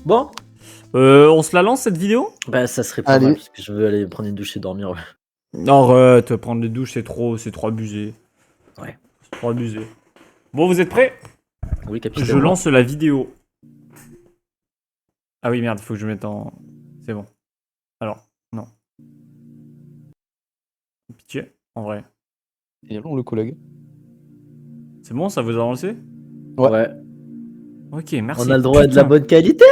Bon, On se la lance cette vidéo? bah ça serait pas Allez. mal parce que je veux aller prendre une douche et dormir. Arrête, prendre des douches c'est trop abusé. Ouais. C'est trop abusé. Bon, vous êtes prêts? Oui, capitaine. Je lance la vidéo. Ah oui, merde, faut que je mette en... C'est bon. Alors, non. Pitié, en vrai. Il est long le collègue. C'est bon, ça vous a lancé? Ouais. Ok, merci. On a le droit à de la Putain. bonne qualité.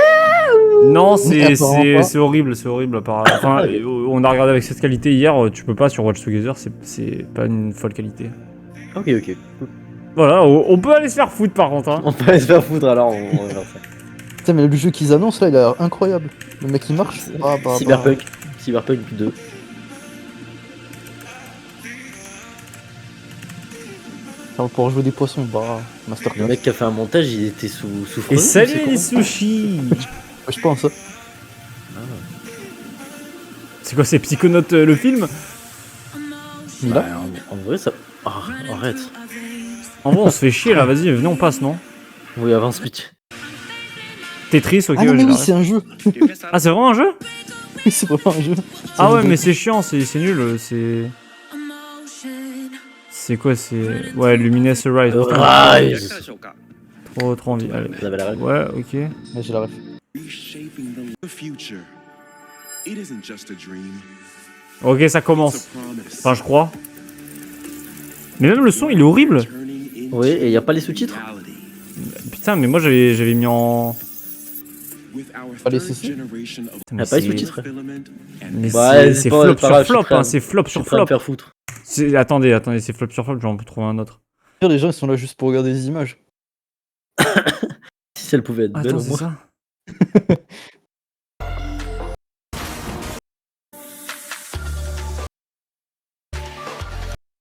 Non, Apparemment pas. c'est horrible, c'est horrible. Enfin, Ok. on a regardé avec cette qualité hier, tu peux pas sur Watch Together, c'est pas une folle qualité. Ok, ok. Voilà, on peut aller se faire foutre par contre. Hein. On peut aller se faire foutre alors. On va faire ça. Putain, mais le jeu qu'ils annoncent là, il a l'air incroyable. Le mec il marche. Cyberpunk. Cyberpunk 2. On va pouvoir jouer des poissons. Bah, Le masterclass. mec qui a fait un montage, il était sous Et Frozen, salut c'est les comment sushis. Je pense. Hein. C'est quoi, c'est Psychonaut le film? Il Bah, a en vrai, ça. Ah, arrête. En vrai, on se fait chier là, vas-y, venez, on passe, non? Oui, avance vite. Tetris, ok, Ah non, ouais, mais oui, j'arrête. c'est un jeu. Ah, c'est vraiment un jeu? Oui, c'est vraiment un jeu. Ah ouais, mais c'est chiant, c'est nul, c'est... C'est quoi, c'est... Ouais, Luminous Rise. putain, Rise. trop envie, allez. Vous avez la règle. Ouais, ok. Mais j'ai la ref. The future. It isn't just a dream. Ok, ça It's commence. a promise. Enfin, je crois. Mais même le son, il est horrible. Turning into Oui, et y a pas les sous-titres. reality. Putain, mais moi, j'avais mis en... With our Pas les third CC? generation of Mais Y a pas les c'est- sous-titres. filament and Mais Ouais, c'est pas- flop pas grave, sur flop, je suis hein, prêt. c'est flop Je suis sur prêt à me flop. faire foutre. Attendez, c'est flop sur flop, j'en peux trouver un autre. Les gens ils sont là juste pour regarder des images. Si elle pouvait être belle Attends, au c'est moins. ça?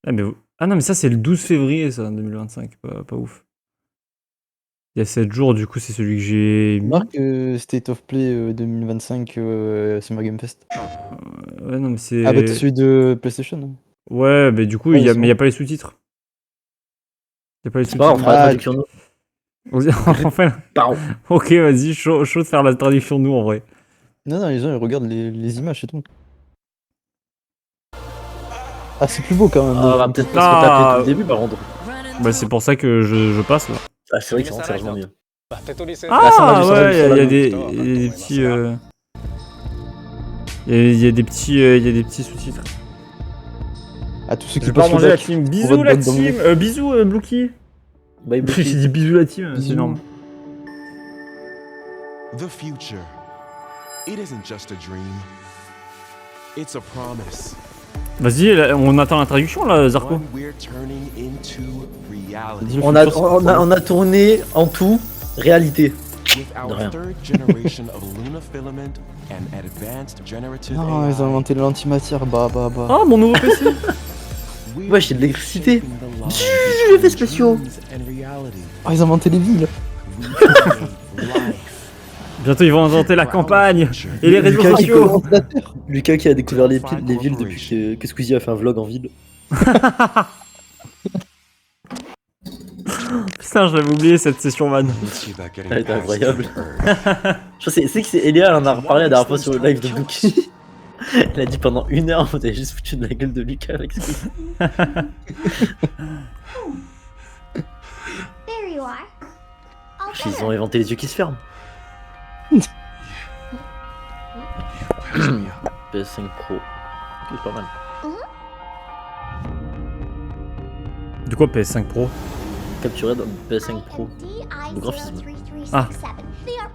Ah, mais ah non, mais ça, c'est le 12 février, ça, 2025. Pas ouf. Il y a 7 jours, du coup, c'est celui que j'ai mis. Marc, State of Play 2025 Summer Game Fest. Ouais, non, mais c'est... Ah bah t'es celui de PlayStation. Hein. Ouais, mais du coup, Ouais, mais c'est il n'y a pas les sous-titres. Il n'y a pas les C'est pas grave, on sous-titres. fera la Ah, traduction nous. Enfin, Pardon. ok, vas-y, chaud de faire la traduction de nous, en vrai. Non, les gens ils regardent les images, c'est tout. Ah, c'est plus beau quand même. Ah, on va peut-être pas se Ah. retaper tout le début par contre. Bah, c'est pour ça que je passe, là. Ah, c'est vrai que c'est sérieusement mieux. Ah, ça va, juste ouais, sur la il y a des petits... Il y a des petits sous-titres. Ah, tous ceux Je qui vais pas passent manger au la bac. team. On Bisous va te la battre dans le team. Bisous Blookie. Bye, J'ai dit bisous la team, c'est Bisous. énorme. the future. It isn't just a dream. It's a promise. Vas-y, là, on attend la traduction là, Zarko. One we're turning into reality. Dis-le On futur, on a tourné en tout réalité. With De our rien. third generation of Luna filament and advanced generative Non, ils ont AI, inventé l'antimatière. Bah. Oh, mon nouveau PC. we're Ouais, j'ai de l'électricité. shaping the lives, J'ai fait spéciaux. dreams and reality. Ah, ils ont inventé les villes. We create life. Bientôt ils vont inventer la campagne et les réseaux Lucas qui sociaux. Lucas qui a découvert les villes depuis que Squeezie a fait un vlog en ville. Putain, j'avais oublié cette session man. Elle était incroyable. Je crois que c'est que c'est Elia, elle en a reparlé la dernière fois sur le live de Bookie. Elle a dit pendant 1 heure, vous avez juste foutu de la gueule de Lucas avec Squeezie. There you are. All Ils ont inventé les yeux qui se ferment. PS5 Pro. C'est pas mal. De quoi PS5 Pro? Capturé dans le PS5 Pro. Le graphisme. Ah.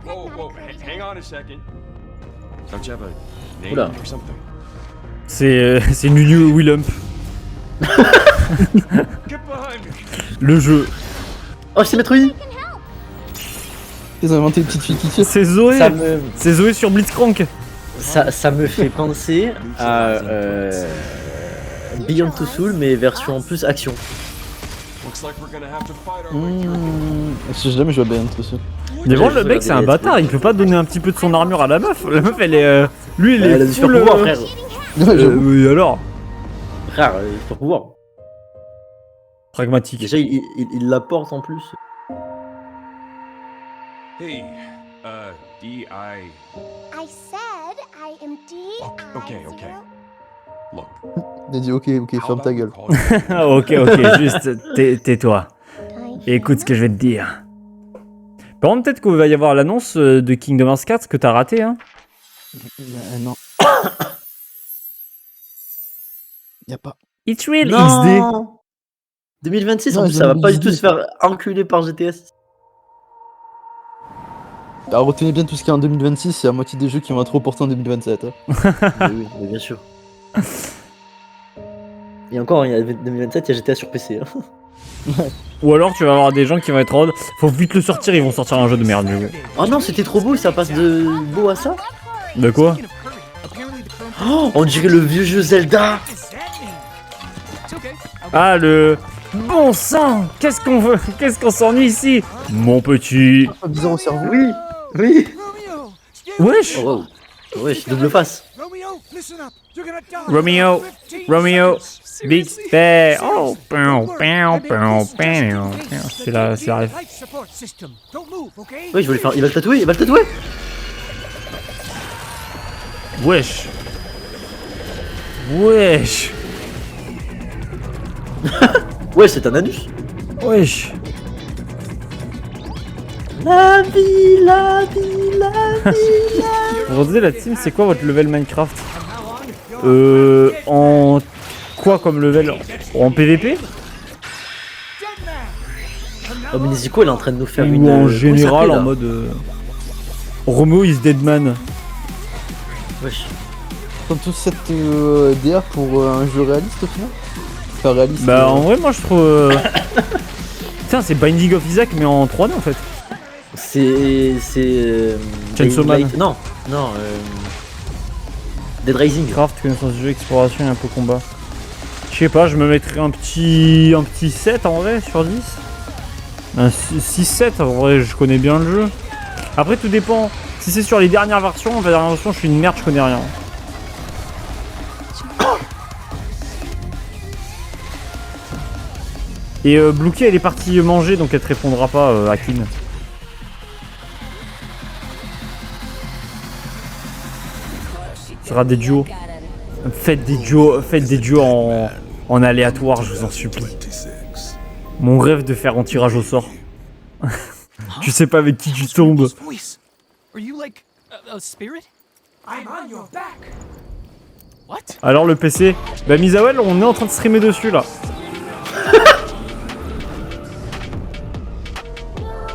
Hang on a second. Don't you have a name Oula. or something? C'est Nunu Willump. Get behind me. Le jeu. Oh, c'est Metroid. Ils ont inventé les petites filles qui tirent. C'est Zoé. Ça me, C'est Zoé sur Blitzcrank. ça me fait penser à Beyond Two Souls, mais version en plus action. Looks like we're gonna have to fight our way through. Si jamais je vois bien tout ça. Mais bon, le J'ai mec c'est un regardé bâtard, il peut pas donner un petit peu de son armure à la meuf. La meuf elle est. Lui il est. Elle a du full, super pouvoir, frère. Oui, alors. Frère, super pouvoir. Pragmatique. Déjà, il la porte en plus. Hey, D.I. I said I am D-I-0. Okay. Look. Il a dit ok, how ferme ta about we gueule. call you- Ok, juste tais-toi. Et écoute ce que je vais te dire. Par contre, peut-être qu'il va y avoir l'annonce de Kingdom Hearts 4 que t'as raté, hein. Non. Y'a pas. It's real XD. Non 2026, en Non, plus, ça va pas du 2018. tout se faire enculer par GTS. Alors retenez bien tout ce qui est en 2026, c'est la moitié des jeux qui vont être reportés en 2027. Hein. Oui, mais bien sûr. Et encore, il y a 2027, il y a GTA sur PC. Hein. Ou alors tu vas avoir des gens qui vont être en mode, faut vite le sortir, ils vont sortir un jeu de merde. Du coup. Oh non, c'était trop beau, ça passe de beau à ça. De quoi? Oh, on dirait le vieux jeu Zelda. Ah, le... Bon sang, qu'est-ce qu'on veut? Qu'est-ce qu'on s'ennuie ici? Mon petit... Pas bizarre au cerveau. Oui, oui. Wesh. Oh, wow. Ouais, double face. Romeo, Big Bear. Oh, c'est la ref. Ouais, je voulais faire. Il va le tatouer, il va le tatouer. Wesh. Wesh. Ouais, c'est un anus. Wesh. La vie, la vie, la vie. Vous redisez la team, c'est quoi votre level Minecraft? En quoi comme level? En PVP? Oh, mais Nezuko, elle est en train de nous faire Ou une. en comment ça général s'appelle, en là mode Romeo is dead man. Wesh. Comme toute cette DA pour un jeu réaliste au final. Enfin réaliste. Bah en vrai moi je trouve... Putain c'est Binding of Isaac mais en 3D en fait. C'est. Chainsaw Man. Daylight- Non, non. Dead Rising. Craft, connaissance du jeu, exploration et un peu combat. Je sais pas, je me mettrais un petit 7 en vrai sur 10. Un 6-7 en vrai, je connais bien le jeu. Après tout dépend. Si c'est sur les dernières versions, je suis une merde, je connais rien. Et Blookie elle est partie manger donc elle te répondra pas Akin. Ce sera des duos. Faites des duos en aléatoire, je vous en supplie. Mon rêve de faire un tirage au sort. Tu sais pas avec qui tu tombes. Alors le PC, bah Misawel, on est en train de streamer dessus là.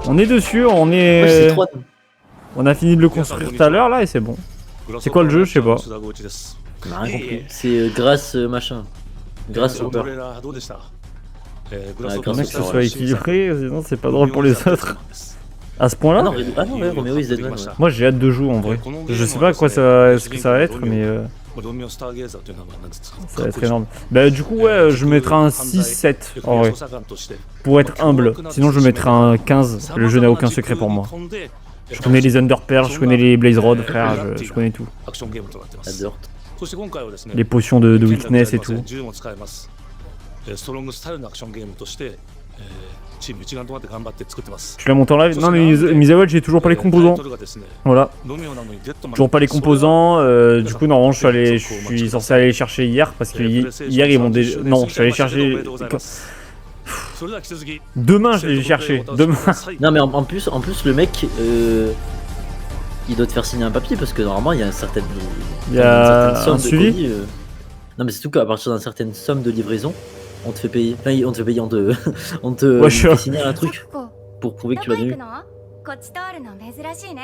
On est dessus, Ouais, c'est trop. on a fini de le construire tout à l'heure là et c'est bon. C'est quoi le jeu? Je sais pas. On a rien compris. C'est grâce machin. Grâce au beurre. Faudrait que ce soit équilibré, sinon c'est pas drôle pour les autres. À ce point là? Ah non, ouais, Romeo is Dead Man. Ouais. Moi j'ai hâte de jouer en vrai. Je sais pas à quoi ça, ce que ça va être mais ça va être énorme. Bah du coup ouais je mettrai un 6-7 en vrai. Pour être humble. Sinon je mettrai un 15. Le jeu n'a aucun secret pour moi. Je connais les Underpearl, je connais les Blaze Rod frère, je connais tout. Adore. Les potions de weakness et tout. Tu l'as monté en live? Non mais Misawel j'ai toujours pas les composants. Voilà. Toujours pas les composants, du coup normalement je suis censé aller les chercher hier parce que hier ils m'ont déjà... Non, je suis allé chercher... Demain je vais les chercher, demain. Non, mais en plus, le mec, il doit te faire signer un papier parce que normalement il y a une certaine. Il y a somme un de suivi. colis, Non, mais c'est tout qu'à partir d'une certaine somme de livraison, on te fait payer. Enfin, on te fait payer, on te Ouais, je fait suis- signer un truc pour prouver que tu l'as eu.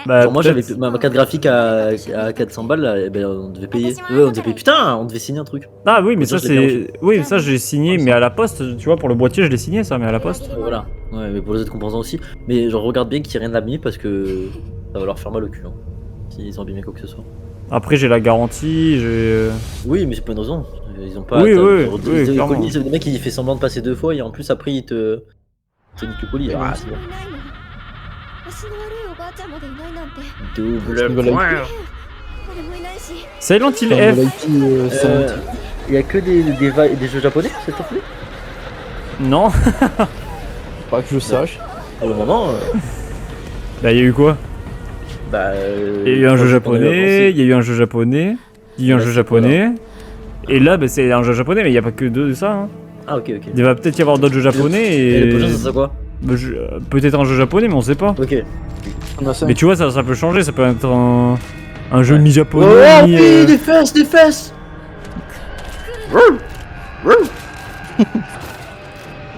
Bah, Genre moi j'avais peut-être. ma carte graphique à 400 balles, là, et ben on devait payer. Ouais, on devait payer. Putain, on devait signer un truc. Ah oui mais Ça, ça je l'ai c'est... Oui ça j'ai signé mais à la poste, tu vois pour le boîtier je l'ai signé ça mais à la poste. Voilà. Ouais, mais pour les autres composants aussi. Mais genre regarde bien qu'il n'y ait rien d'abîmé parce que ça va leur faire mal au cul. Hein, s'ils ont abîmé quoi que ce soit. Après j'ai la garantie, j'ai... Oui, mais c'est pas une raison. Ils ont pas. Oui, t'as- oui, t'as- oui, le clairement. colis, c'est le mec il fait semblant de passer 2 fois et en plus après il te nique le colis. Ah, c'est bon. Double point. Silent Hill Enfin, F. l'IP, c'est Il y a que des jeux japonais s'il te plaît. Non. pas que je sache. Pour le moment. Bah y'a eu quoi? Bah. Il y a eu un jeu japonais, avancé. il y a eu un jeu japonais, il y a eu un Là, jeu c'est japonais. Et là, bah, c'est un jeu japonais, mais il n'y a pas que de ça. Hein. Ah, ok, ok. Il va peut-être y avoir d'autres jeux japonais Et le prochain, et. ça sera quoi? Bah, peut-être un jeu japonais, mais on sait pas. Ok. On a ça. Mais tu vois, ça peut changer, ça peut être un jeu Ouais. mi-japonais, Oh, mi. oui, des fesses, des fesses!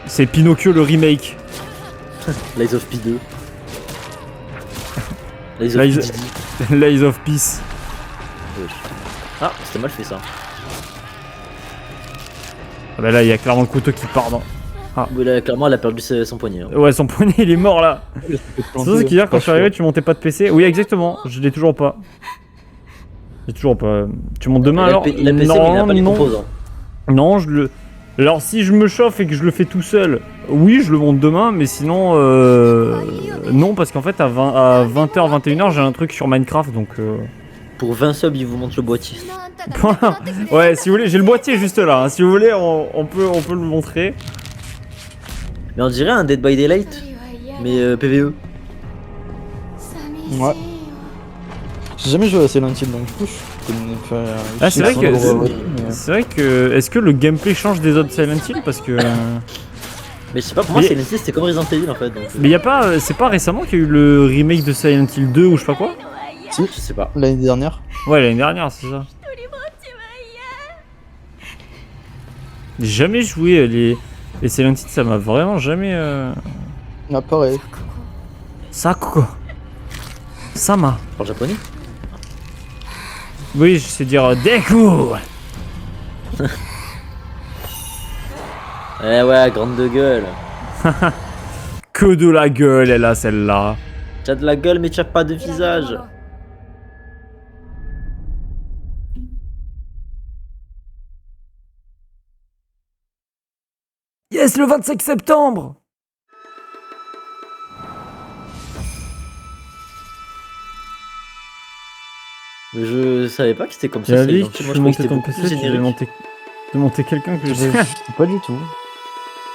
C'est Pinocchio le remake. Lies of P2. Lies of Lies- P2. Lies of Peace. Ah, c'était mal fait ça. Ah bah là, il y a clairement le couteau qui part dans. Oui, là, clairement, elle a perdu son poignet. Hein. Ouais, son poignet, il est mort là. C'est ça qu'hier, quand je suis arrivé, tu montais pas de PC. Oui, exactement, je l'ai toujours pas. J'ai toujours pas. Tu montes demain alors? Il a PC, mais il n'a pas les non. composants. Non, je le. Alors, si je me chauffe et que je le fais tout seul, oui, je le monte demain, mais sinon, non, parce qu'en fait, à 20h, 21h, j'ai un truc sur Minecraft, donc. Pour 20 subs, il vous montre le boîtier. Ouais, si vous voulez, j'ai le boîtier juste là. Hein. Si vous voulez, on peut le montrer. Mais on dirait un Dead by Daylight, mais PVE. Ouais. J'ai jamais joué à Silent Hill, donc du coup, je connais pas. Ah, c'est vrai que. mais- C'est vrai que. Est-ce que le gameplay change des autres Silent Hill? Parce que. Mais je sais pas, pour moi, Mais- Silent Hill, c'était comme Resident Evil en fait. Donc, Mais y a pas. C'est pas récemment qu'il y a eu le remake de Silent Hill 2 ou je sais pas quoi? je sais pas. L'année dernière. Ouais, l'année dernière, c'est ça. J'ai jamais joué les Silent Hill, ça m'a vraiment jamais. Ah, pareil. Sakuko. Sama. En japonais? Oui, je sais dire Deku. Eh ouais, grande de gueule. Que de la gueule, elle a celle-là. T'as de la gueule, mais t'as pas de visage. Yes, le 25 septembre. Mais je savais pas que c'était comme ça. J'ai dit Silent que Hill. tu Moi, je veux croyais que monter c'était ton beaucoup PC, plus tu devais générique. monter quelqu'un que Je je sais pas du tout.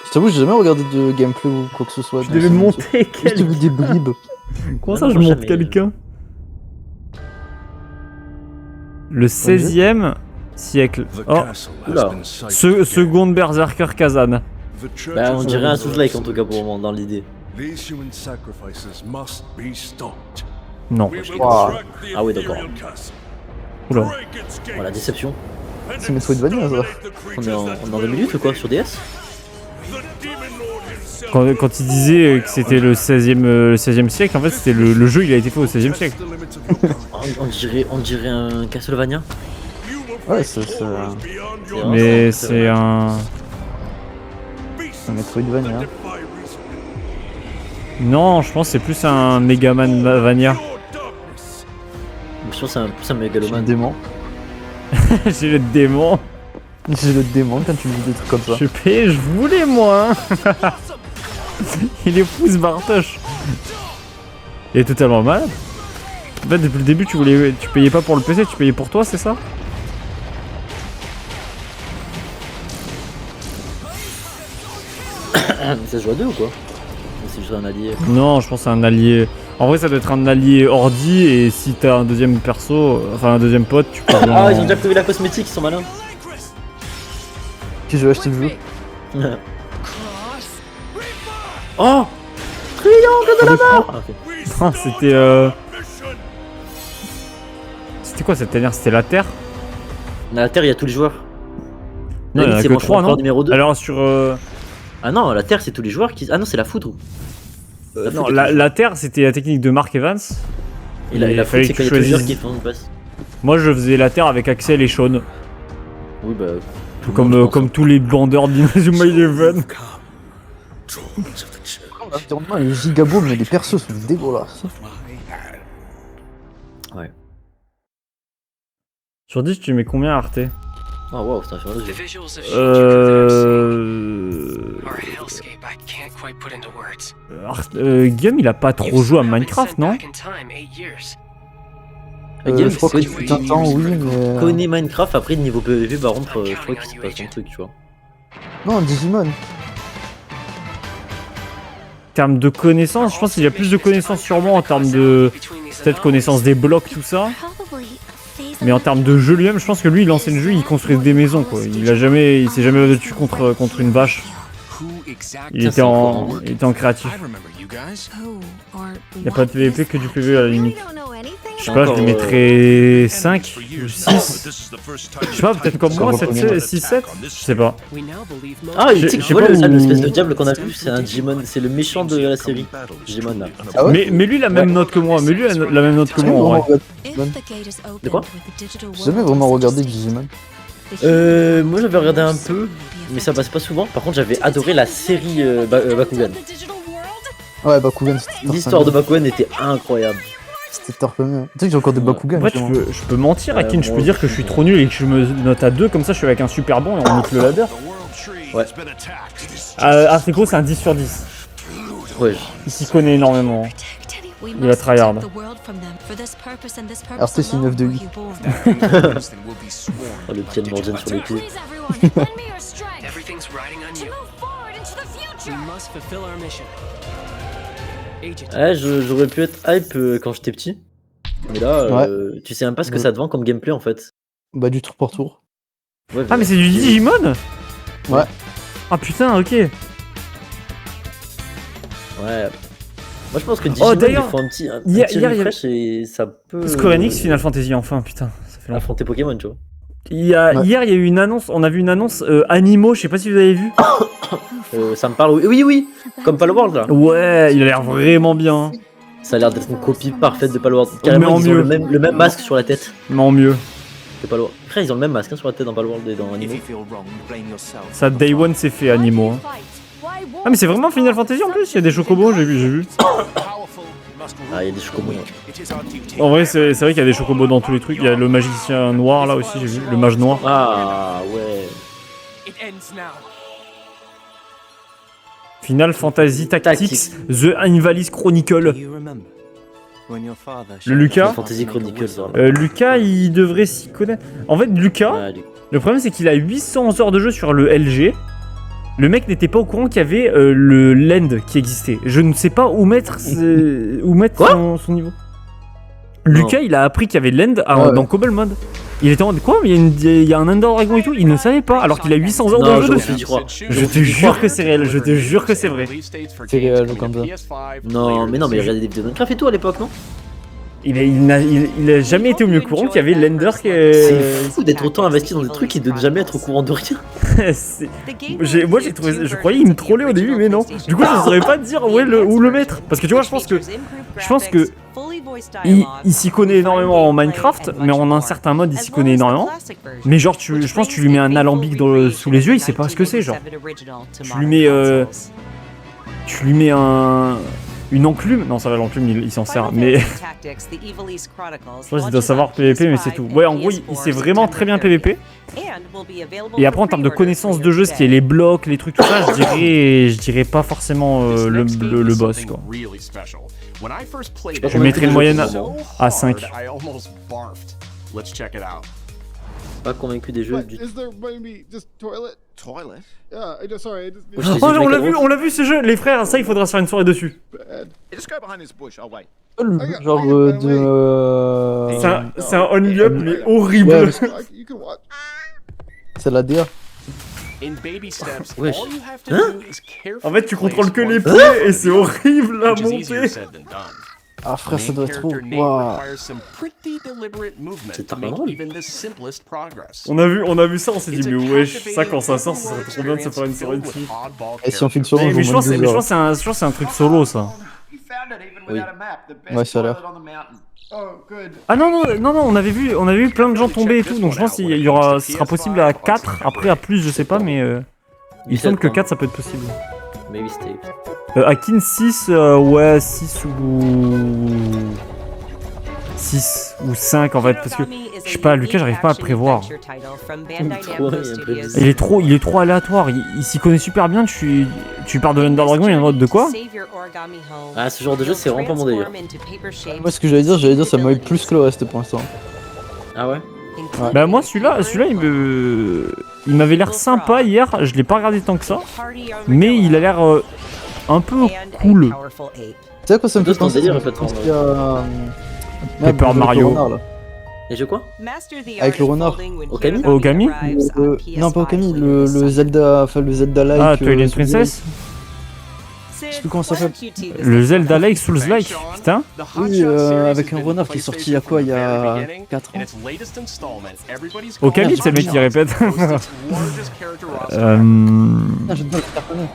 Je t'avoue, j'ai jamais regardé de gameplay ou quoi que ce soit. Tu de devais Silent Hill. monter Juste vu quelqu'un. des bribes. Comment Ah ça, non, je monte jamais. quelqu'un? Le 16e siècle. Oh, Oula. seconde Berserker Kazan. Bah, on dirait un Souls-like en tout cas pour le moment, dans l'idée. These human sacrifices must be stopped. Non. Wow. Ah oui, d'accord. Oula. Voilà, déception. C'est Metroidvania, ça. On est en 2008 ou quoi sur DS? Quand il disait que c'était le 16e siècle, en fait, c'était le jeu, il a été fait au 16e siècle. On dirait un Castlevania. Ouais, c'est Mais c'est un. Metroidvania. Non, je pense que c'est plus un Megaman Vania. Je pense que c'est un J'ai le mégalomane. démon. J'ai le démon. J'ai le démon quand tu me dis des trucs comme ça. Je paye, je voulais moi. Hein. Il est fou ce Bartoche. Il est totalement malade. En fait, depuis le début, tu payais pas pour le PC, tu payais pour toi, c'est ça? Ça se joue à deux ou quoi? Ou c'est juste un allié? Non, je pense que c'est un allié. En vrai, ça doit être un allié ordi et si t'as un deuxième perso, enfin un deuxième pote, tu peux. Ah, ils ont déjà trouvé la cosmétique, ils sont malins. Qui je vais acheter le jeu. Oh! Triangle de la mort! Ah, ok. Non, c'était. C'était quoi cette dernière? C'était la Terre? Dans la Terre, il y a tous les joueurs. Non, il y en a c'est que mon 3, non? numéro 2. Alors sur. Ah non, la Terre, c'est tous les joueurs qui. Ah non, c'est la foudre. Non, la Terre, c'était la technique de Mark Evans. Et la il foudre, fallait c'est que quand il y tu a tous les joueurs choisisses. qui font une passe. Moi, je faisais la Terre avec Axel et Sean. Oui, bah. tout le Comme, monde, je pense. comme tous les bandeurs d'Inazuma Eleven. L'environnement est gigabeau, mais les persos sont dégueulasses. Ouais. Sur 10, tu mets combien Arte? Oh wow, c'est un film de The jeu. visuals of Shinjuku Euh... are a hellscape I can't quite put into words. Guillaume, il a pas trop joué à Minecraft, non? Je crois que tout un temps, oui, mais. Connais Minecraft, après niveau PvP, par contre, je crois que c'est pas son truc, tu vois. Non, Digimon. En termes de connaissances, je pense qu'il y a plus de connaissances sur moi en termes de peut-être connaissance des blocs, tout ça. Mais en termes de jeu lui-même, je pense que lui, il enseigne le jeu, il construit des maisons, quoi. Il s'est jamais battu contre une vache. Il était en créatif. Il n'y a pas de PVP que du PV à la limite. Je sais pas, je lui mettrais 5 ou 6. Je sais pas, peut-être comme moi, 6, 7. Je sais pas. Ah, tu sais que je tu vois sais pas l'espèce où- de diable qu'on a vu, c'est un Digimon, c'est le méchant de la série. Digimon là. Ah ouais? Mais lui, il a la même note que moi. Mais lui, il a la même note que J'ai jamais moi, en vraiment vrai. regardé- De quoi? J'ai jamais vraiment regardé Digimon. Moi j'avais regardé un peu, mais ça passe pas souvent. Par contre, j'avais adoré la série Bakugan. Ouais, Bakugan, c'était L'histoire de Bakugan était incroyable. C'était tarpamé. Tu sais que j'ai encore des Bakugan. Après, justement. je peux mentir, Akin, je moi peux dire que je suis trop nul et que je me note à 2, comme ça je suis avec un super bon et on nique le ladder. Ouais. Africo, c'est un 10 sur 10. Ouais. Il s'y connaît énormément. Il a tryhard. RT, c'est 9 de 8. Oh, le pied de Morgan sur les pieds. Everything's riding on you. We must fulfill our mission. Agent. Ouais, j'aurais pu être hype quand j'étais petit. Mais là, tu sais même pas ce que ça te vend comme gameplay en fait. Bah, du tour pour tour. Ouais, Ah, mais c'est du Digimon? Ouais. Ah putain, ok. Ouais. Moi je pense que Digimon, il d'ailleurs, faut un petit hier, il y refresh et ça peut. Square Enix, Final Fantasy, enfin, putain, ça fait longtemps. Affronter Pokémon, tu vois. Hier, il y a eu une annonce, on a vu une annonce Animo, je sais pas si vous avez vu. Ça me parle, oui, comme Palworld là. Ouais, il a l'air vraiment bien. Ça a l'air d'être une copie parfaite de Palworld. Mais Carrément, en ils ont mieux. le même masque sur la tête Mais en mieux. que Palworld. Frère, ils ont le même masque sur la tête dans Palworld et dans Animo. Ça, Day One, c'est fait Animo. Hein. Ah, mais c'est vraiment Final Fantasy en plus, il y a des chocobos, j'ai vu. Ah, il y a des chocobos. Ouais. En vrai, c'est vrai qu'il y a des chocobos dans tous les trucs. Il y a le magicien noir là aussi, j'ai vu. Le mage noir. Ah, ouais. It ends now. Final Fantasy Tactics, The Invalid Chronicle. Le Lucas. Fantasy Chronicles, voilà. Lucas, il devrait s'y connaître. En fait, Lucas, Ouais, le problème c'est qu'il a 800 heures de jeu sur le LG. Le mec n'était pas au courant qu'il y avait le Land qui existait. Je ne sais pas où mettre, son niveau. Lucas, il a appris qu'il y avait Land dans Cobble Mode. Il était en mode quoi? Mais il y a un Ender Dragon et tout. Il ne savait pas, alors qu'il a 800 heures Non, de jeu dessus. j'y crois. Je te jure que c'est réel. Je te jure que c'est vrai. C'est réel, comme ça. Non, mais il regardait des vidéos de Minecraft et tout à l'époque, non? Il n'a jamais été au mieux courant qu'il y avait Lender qui C'est fou d'être autant investi dans des trucs et de ne jamais être au courant de rien. Moi j'ai trouvé, je croyais il me trollait au début, mais non. Du coup je ne saurais pas te dire où le mettre, parce que tu vois, je pense que il s'y connaît énormément en Minecraft, mais en un certain mode il s'y connaît énormément. Mais genre je pense que tu lui mets un alambic sous les yeux, il sait pas ce que c'est, genre. Tu lui mets une enclume. Non, ça va, l'enclume il s'en sert, mais je pense qu'il doit savoir PVP, mais c'est tout. Ouais, en gros il sait vraiment très bien PVP. Et après en termes de connaissance de jeu, ce qui est les blocs, les trucs, tout ça, je dirais pas forcément le boss, quoi. Je mettrais une moyenne à 5. Let's check it out. Pas convaincu des jeux du tout. Toilet? Oh, on l'a vu ce jeu, les frères, ça il faudra se faire une soirée dessus. Just go behind this bush, I'll wait. Genre de. C'est un only up, mais horrible. Ouais, c'est la DA. In baby steps, Wesh. all you have to do is carefully En fait, tu contrôles que les place pieds et c'est horrible à which is easier monter. said than done. Ah frère, ça Main doit être trop. character Nate Waouh. requires some pretty deliberate movement C'est to make drôle. even the simplest progress. On a vu ça, on s'est dit, mais wesh, ça quand ça sort, ça serait trop bien de se faire une soirée dessus. Et si on fait une soirée, Mais on je va pense moins de que 2 heures. c'est un truc solo ça. Oui. Ouais, ça a l'air. Ah non, on avait vu plein de gens tomber et tout, donc je pense qu'il y aura, ce sera possible à 4, après à plus, je sais pas, mais il me semble que 4 ça peut être possible. Maybe stay. Akin 6, ouais, 6 ou 5 en fait, parce que je sais pas, Lucas, j'arrive pas à prévoir. Il est trop aléatoire, il s'y connaît super bien, tu pars de l'Under Dragon, il y a un mode de quoi? Ah, ce genre de jeu, c'est vraiment pas mon délire. Moi, ce que j'allais dire, ça m'a eu plus que le reste pour l'instant. Ah ouais? Bah moi celui-là il m'avait l'air sympa hier, je l'ai pas regardé tant que ça, mais il a l'air un peu cool. Tu sais à quoi ça me fait D'autres penser? délire, Ça me fait en fait, penser à Paper avec Mario. le renard, là. Et je quoi? Avec le renard. Okami Okami Non, pas Okami, le Zelda, enfin le Zelda-like. Ah, Twilight Princess? Je sais plus comment ça s'appelle. Le Zelda-like, Souls-like, putain. Oui, avec un renard qui est sorti il y a quoi, il y a 4 ans. Okami, c'est le mec qui répète. Ah, je dois le faire connaître.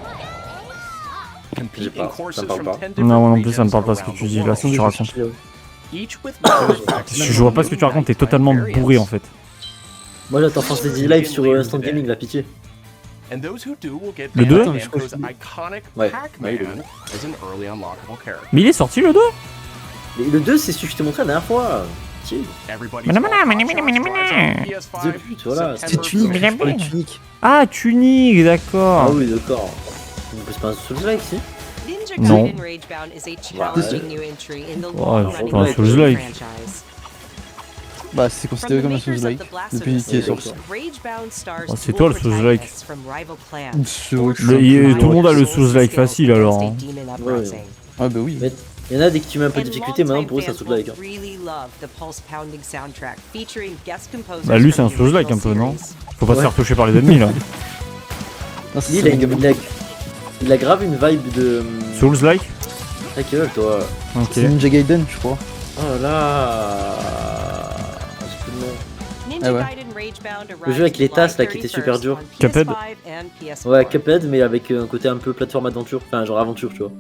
J'ai pas, ça me parle pas. Non, moi non plus, ça me parle pas ce que tu dis là, ce que tu racontes. Je vois pas ce que tu racontes, t'es totalement bourré en fait. Moi j'attends Fantasy Live sur Instant Gaming, la pitié. Le 2? Ouais. Mais il est sorti le 2? Mais le 2, c'est celui que je t'ai montré la dernière fois. Chill. The pute, voilà. C'est Tunic, je parlais de Tunic. Ah, Tunic, Ah d'accord. oui, d'accord. Donc c'est pas un Souls-like, si? Non. Ouais, c'est pas un Souls-like. Bah, c'est considéré comme un Souls-like depuis qu'il est sorti. Oh, c'est toi le Souls-like. Tout Tout le monde a le Souls-like facile alors. Hein. Ouais. Ah, bah oui. Mais il y en a dès que tu mets un peu de difficulté, maintenant pour eux c'est un Souls-like. Hein. Bah lui c'est un Souls-like un peu, non? Faut pas se faire toucher par les ennemis là. Non, c'est Lui, il a grave une vibe de. Souls-like? Ta gueule, toi. Ok. c'est Ninja Gaiden, je crois. Oh là. J'ai plus de nom. Ah ouais. Le jeu avec les tasses là qui était super dur. Cuphead. Ouais, Cuphead, mais avec un côté un peu plateforme aventure. Enfin, genre aventure, tu vois.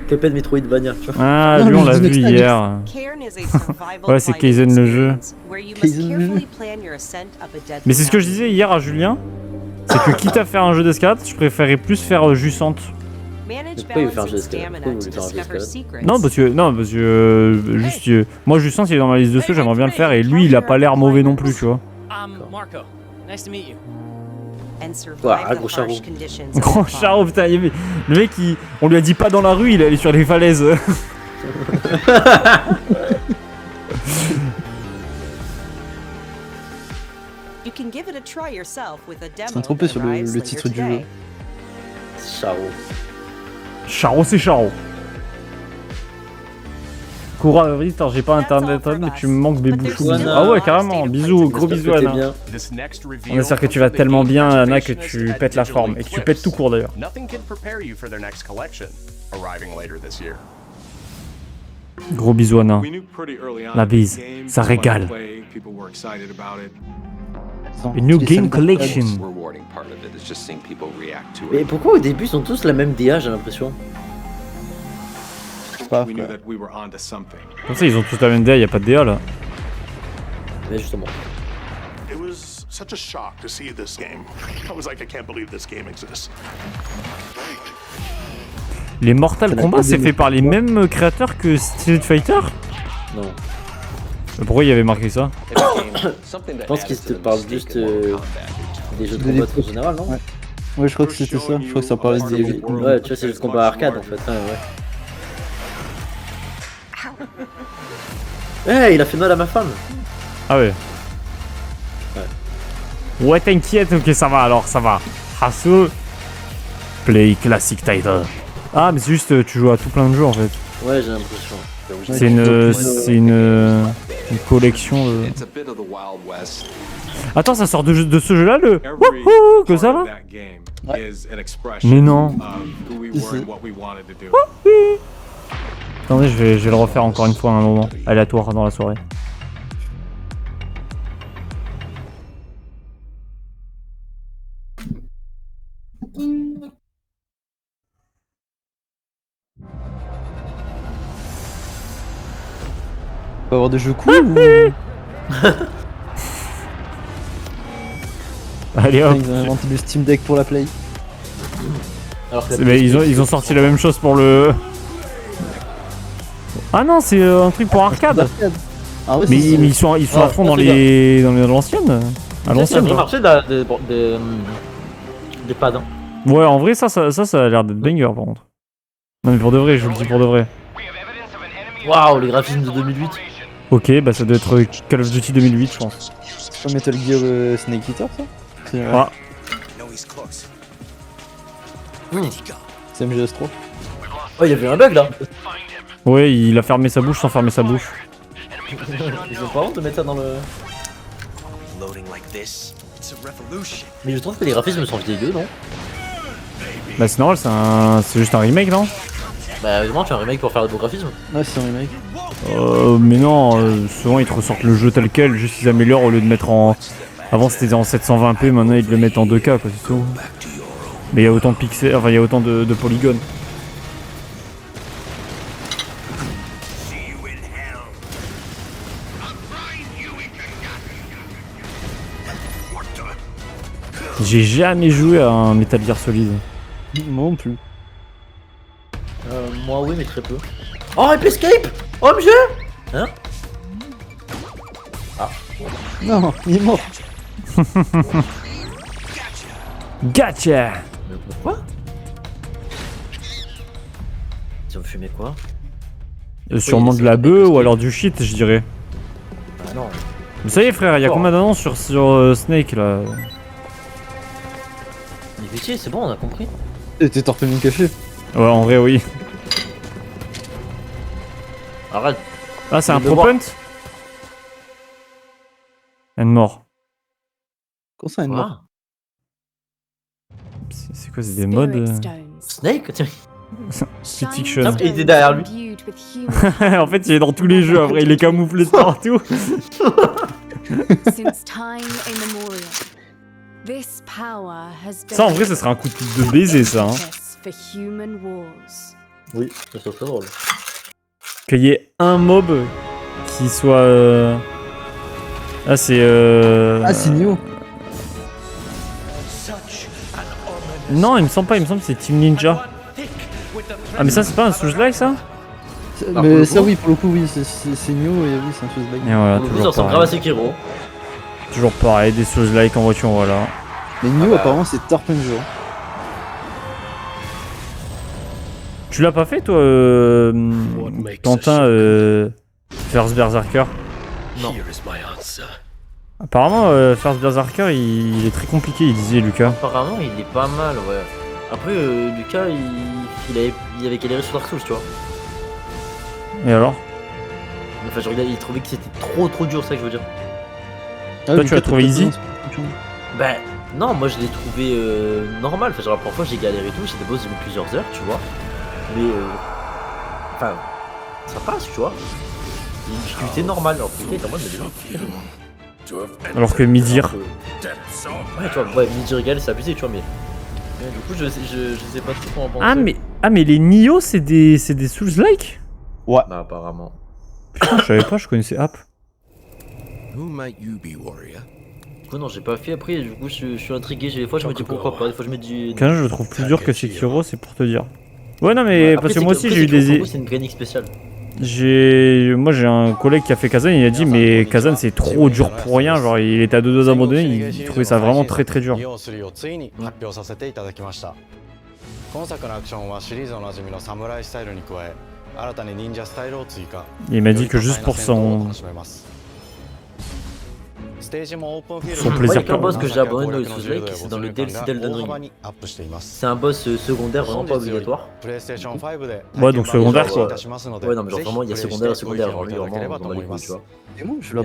Cuphead Metroidvania, tu vois. Ah, Non, lui on mais l'a dis vu Next hier. Ouais, c'est Kaizen le jeu. Kaizen le jeu. Mais c'est ce que je disais hier à Julien. C'est que quitte à faire un jeu d'escalade, je préférais plus faire Jussante. Pourquoi il veut faire un jeu d'escalade? Pourquoi vous voulez faire un jeu d'escalade? Non parce que juste moi Jussante il est dans ma liste de ceux, j'aimerais bien le faire et lui il a pas l'air mauvais non plus, tu vois. Marco, nice to meet you. Ouah, gros charreau. Grand charreau, putain, le mec on lui a dit pas dans la rue, il est allé sur les falaises. Ils sont trompés sur le titre du jeu. Charo. Charo c'est Charo. Koura, putain, j'ai pas internet, mais tu me manques des bouchons. Ah ouais, carrément, bisous, gros bisous Anna. On espère que tu vas tellement bien Anna que tu pètes la forme et que tu pètes tout court d'ailleurs. Gros bisous Anna. La bise, ça régale. Une new game collection. Mais pourquoi au début ils sont tous la même DA, j'ai l'impression? Pas, Comme ça ils ont tous la même DA, y a pas de DA là. Mais justement. It was such a shock to see this game. I was like, I can't believe this game exists. Les Mortal Kombat c'est fait par les mêmes créateurs que Street Fighter? Non. Mais pourquoi il y avait marqué ça? Je pense qu'ils te parlent juste des jeux de combat en général, non? Ouais, je crois que c'était ça. Je crois que ça parlait des. Ouais, tu vois, c'est juste combat arcade en fait. Ouais. Hey, il a fait mal à ma femme. Ah ouais. Ouais, t'inquiète, ok, ça va alors, ça va. Hasu. Play Classic Title. Ah, mais c'est juste, tu joues à tout plein de jeux en fait. Ouais, j'ai l'impression. C'est une collection de... Attends, ça sort de ce jeu-là, le... Wouhou, que ça va? Mais non. Attendez, je vais le refaire encore une fois à un moment, aléatoire dans la soirée. On peut avoir des jeux cool ou... Allez hop. Ils ont inventé le Steam Deck pour la Play. Alors que Mais ils ont sorti la même chose pour le... Ah non, c'est un truc pour arcade. Ah ouais, Mais ils sont à fond dans l'ancienne. À l'ancienne. Ça marché des pads. Hein. Ouais, en vrai, ça a l'air d'être banger par contre. Non mais pour de vrai, je vous le dis pour de vrai. Waouh, les graphismes de 2008. Ok, bah ça doit être Call of Duty 2008 je pense. C'est pas Metal Gear Snake Eater ça? Ah. C'est MGS3. Oh, il y avait un bug là. Ouais, il a fermé sa bouche sans fermer sa bouche. Ils ont pas honte de mettre ça dans le. Mais je trouve que les graphismes sont vieilleux, non? Bah c'est normal, c'est juste un remake, non? Bah évidemment, tu fais un remake pour faire de beaux graphismes. Ouais, c'est un remake. Mais non, souvent ils te ressortent le jeu tel quel, juste ils améliorent au lieu de mettre en... Avant c'était en 720p, maintenant ils le mettent en 2K, quoi, c'est tout. Mais il y a autant de pixels, enfin il y a autant de polygones. J'ai jamais joué à un Metal Gear Solid. Moi non plus. Moi oui, mais très peu. Oh, Rip Escape! Oh, monsieur! Hein? Non, il est mort. Gotcha! Mais pourquoi? Ils ont fumé quoi? Sûrement de la bœuf ou alors du shit, je dirais. Bah non. Mais ça y est frère, il y a combien d'annonces sur Snake là? Mais vitier, c'est bon, on a compris. T'es torpillé caché. Ouais, en vrai, oui. Arrête. Ah, c'est un Le pro voir. punt? And mort. Comment ça, il est mort? C'est quoi, c'est des modes? Snake? Tiens. Split Fiction. Hop, il était derrière lui. En fait, il est dans tous les jeux, après, il est camouflé de partout. Ça, en vrai, ça serait un coup de baiser, ça. Hein. Oui, ça serait très drôle. Qu'il y ait un mob qui soit... Ah, c'est... Ah, c'est Nioh. Non, il me semble pas, il me semble que c'est Team Ninja. Ah, mais ça, c'est pas un Souls-like, ça? Mais ça, oui, pour le coup, oui, c'est Nioh et oui, c'est un Souls-like. Et voilà, Pour le coup, ça toujours ressemble grave à pareil. Sekiro. Toujours pareil, des Souls-like en voiture, voilà. Mais Nioh, apparemment, c'est Tarpenger. Tu l'as pas fait, toi, Quentin, First Berserker? Non. Apparemment, First Berserker, il est très compliqué, il disait Lucas. Apparemment, il est pas mal, ouais. Après, Lucas, il avait galéré sur Dark Souls, tu vois. Et alors? Enfin, genre, il trouvait que c'était trop dur, c'est ça que je veux dire. Ah, Toi, tu l'as trouvé easy? Ben, non, moi je l'ai trouvé normal. Enfin, genre, la première fois j'ai galéré et tout, j'ai des boss, j'ai mis plusieurs heures, tu vois. Mais, enfin, ça passe, tu vois. C'est une difficulté normale, alors que le gars est en mode, mais déjà. Alors que Midir. Ouais, tu vois, ouais, Midir égal, c'est abusé, tu vois, mais. Du coup, je sais pas trop comment penser. Ah, mais les Nioh, c'est des Souls-like? Bah, apparemment. Putain, je savais pas, je connaissais App. Who might you be, warrior? Du coup, non, j'ai pas fait. Après, du coup, je suis intrigué. Des fois, je me dis pourquoi pas. Des fois, je me dis. Quand je le trouve plus dur que Sekiro, c'est pour te dire. Ouais, non, mais Après, parce que moi aussi, j'ai eu des. C'est une mécanique spéciale. Moi j'ai un collègue qui a fait Kazan, il a dit mais Kazan c'est trop dur pour rien, genre il était à 2 doigts d'abandonner, il trouvait ça vraiment très dur. 今作のアクションはシリーズのおなじみのサムライスタイルに加え、新たに忍者スタイルを追加。 Il m'a dit que juste pour son plaisir. Un boss que j'ai abandonné dans le Souls-like, c'est dans le DLC d'Elden Ring. C'est un boss secondaire vraiment pas obligatoire. Ouais, donc secondaire quoi. Ouais, non, mais genre vraiment il y a secondaire, genre lui vraiment dans les couilles, tu vois. Et moi, je l'ai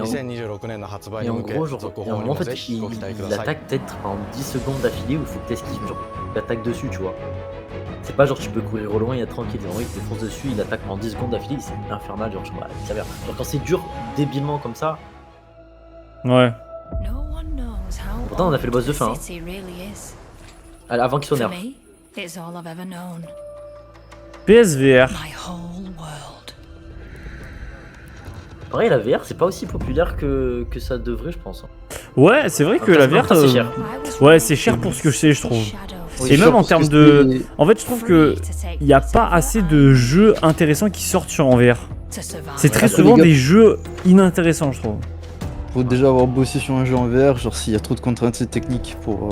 Et en gros, genre, en fait, il attaque peut-être pendant 10 secondes d'affilée où il faut que t'esquives, genre, il attaque dessus, tu vois. C'est pas genre tu peux courir au loin, il y a tranquille, en vrai, il te fonce dessus, il attaque pendant 10 secondes d'affilée, c'est infernal, genre, ça va. Genre, quand c'est dur, débilement comme ça. Ouais. Pourtant, on a fait le boss de fin. Hein. Avant qu'il soit nerf. PSVR. Pareil, la VR, c'est pas aussi populaire que ça devrait, je pense. Ouais, c'est vrai que la VR. C'est cher. Ouais, c'est cher pour ce que c'est, je trouve. Oui, et même en parce termes que de. En fait, je trouve que il n'y a pas assez de jeux intéressants qui sortent sur en VR. C'est très Après, souvent les gars- des jeux inintéressants, je trouve. Faut déjà avoir bossé sur un jeu en VR, genre s'il y a trop de contraintes techniques pour.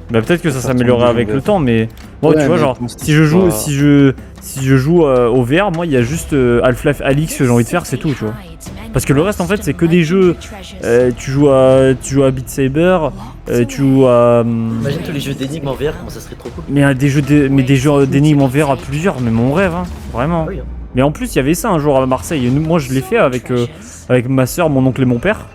Bah peut-être que ça Faire s'améliorerait tourner avec en le VR. temps, mais moi Ouais, tu vois mais genre bon, si je joue pas- si je joue au VR, moi il y a juste Half-Life Alyx que j'ai envie de faire, c'est tout, tu vois. Parce que le reste en fait c'est que des jeux, tu joues à Beat Saber, tu joues à... Imagine tous les jeux d'énigmes en VR, comment ça serait trop cool. Mais des jeux d'énigmes en VR à plusieurs, mais mon rêve, hein, vraiment. Oui, hein. Mais en plus il y avait ça un jour à Marseille, et moi je l'ai fait avec ma soeur, mon oncle et mon père.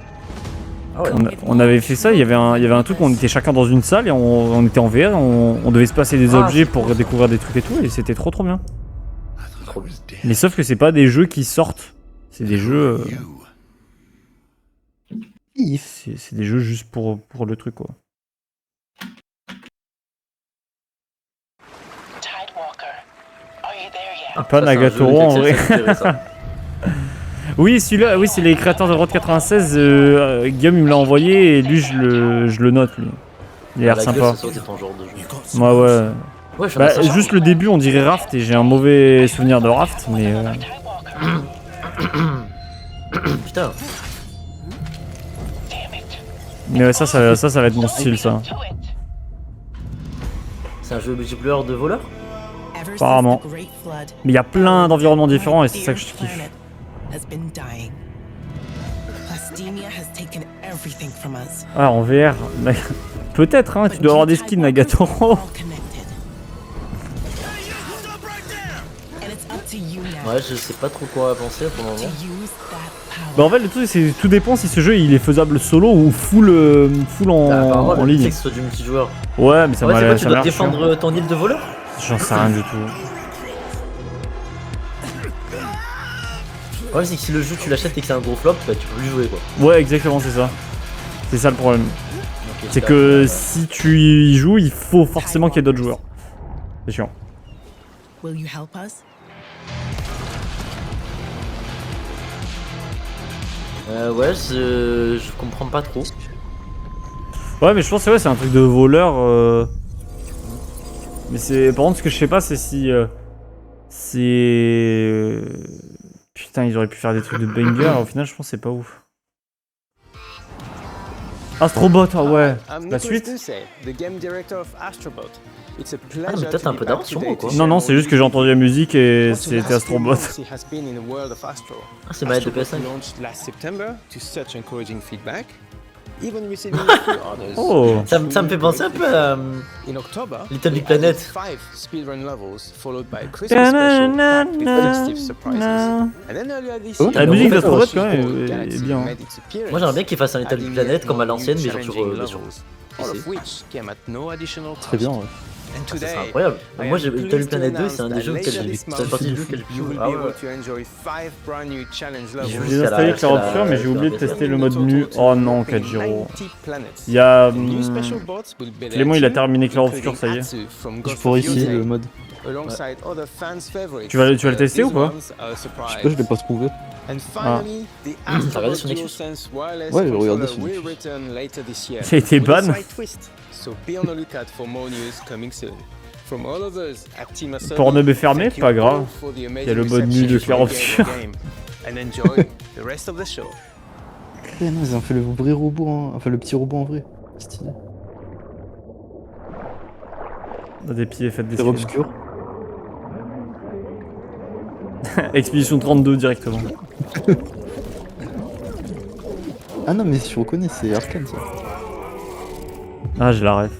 Ah ouais, On avait fait ça, il y avait un truc où on était chacun dans une salle et on était en VR, on devait se passer des objets pour découvrir des trucs et tout, et c'était trop bien. trop bien. Mais sauf que c'est pas des jeux qui sortent, c'est des jeux... c'est des jeux juste pour le truc quoi. Pas Nagatoro en vrai. Oui, celui-là, oui, c'est les créateurs de Road 96. Guillaume il me l'a envoyé et lui je le note lui. Il a l'air sympa. Ouais. Bah, juste le début on dirait Raft et j'ai un mauvais souvenir de Raft, mais. Putain. Mais ouais, ça va être mon style ça. C'est un jeu multijoueur de voleurs? Apparemment. Mais il y a plein d'environnements différents et c'est ça que je kiffe. Ah, en VR, peut-être, hein, tu dois avoir des skins Nagatoro. Ouais, je sais pas trop quoi penser pour le moment. Bah en fait le truc c'est tout dépend si ce jeu il est faisable solo ou full en ligne. C'est que ce soit du multijoueur. Ouais mais ça m'a l'air. Tu dois défendre ton île de voleur? J'en sais rien du tout. Ouais, c'est que si le jeu tu l'achètes et que c'est un gros flop, bah tu peux plus jouer quoi. Ouais exactement c'est ça. C'est ça le problème. Okay, c'est que si tu y joues il faut forcément qu'il y ait d'autres joueurs. C'est chiant. Ouais, je comprends pas trop. Ouais mais je pense que c'est un truc de voleur. Mais c'est par contre ce que je sais pas c'est si putain ils auraient pu faire des trucs de banger, au final je pense que c'est pas ouf. Astrobot, ah ouais, la suite. Ah mais toi t'as un peu d'avance sur moi quoi. Non c'est juste que j'ai entendu la musique et c'était Astrobot. Ah c'est ma de PS5. Oh. Ça me fait penser un peu à Little Big Planet. La musique d'Astrobot quand même est bien. Moi j'aimerais bien qu'il fasse un Little Big Planet comme à l'ancienne mais genre sur très bien ouais. Ça serait incroyable. Moi j'ai Little Big Planet 2 c'est un des jeux auxquels j'ai partie du jeu auquel j'ai joué. Ah ouais. J'ai installé Clair mais j'ai oublié de tester le mode nu. Oh non Kajiro. Il y a Clément il a terminé Clair Obscur ça y est. Je pourrais essayer le mode. Ouais. Tu vas le tester ou pas? Je sais pas, je l'ai pas trouvé. Ah. T'as regardé sur Nexus? Ouais, j'ai regardé sur Nexus. Ça a été ban. Pornhub est fermé, pas grave. Il y a le mode nu de Clair Obscur. Eh non, ils ont fait le vrai robot, hein. Enfin le petit robot en vrai. Stylé. On a des pieds faites des Clair Obscur. Expédition 32 directement. Ah non mais je reconnais, c'est Arkane ça. Ah je l'arrête.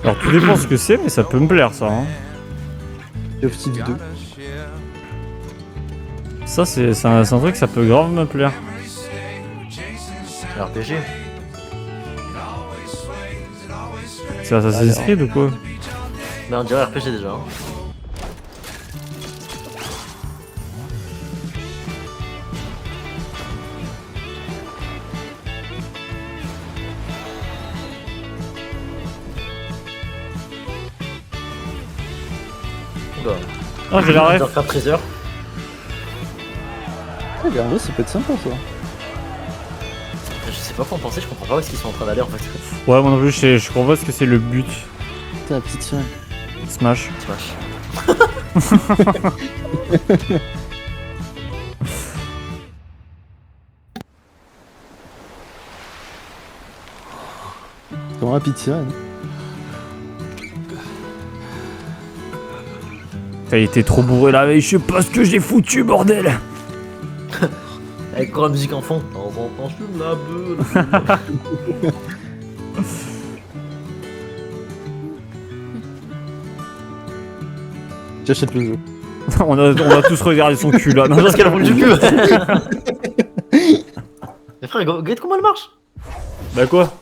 Alors tout dépend ce que c'est mais ça peut me plaire ça hein. Sea of Thieves 2. Ça c'est un truc ça peut grave me plaire. RPG. C'est Assassin's Creed ou quoi? Bah on dirait RPG déjà. Hein. Oh j'ai la ref. Warcraft Treasure. Ouais, mais en vrai ça peut être sympa ça. Je sais pas quoi en penser, je comprends pas où est-ce qu'ils sont en train d'aller en fait. Ouais moi non plus je comprends pas ce que c'est le but. Putain la petite femme. Smash. Comme rapide sirène. T'as été trop bourré la veille, je sais pas ce que j'ai foutu, bordel. Avec quoi la musique en fond? On entend fume la beule. J'achète le jeu. on a tous regardé son cul là. Non, Parce qu'elle roule du cul. Mais frère, regarde comment elle marche. Bah quoi?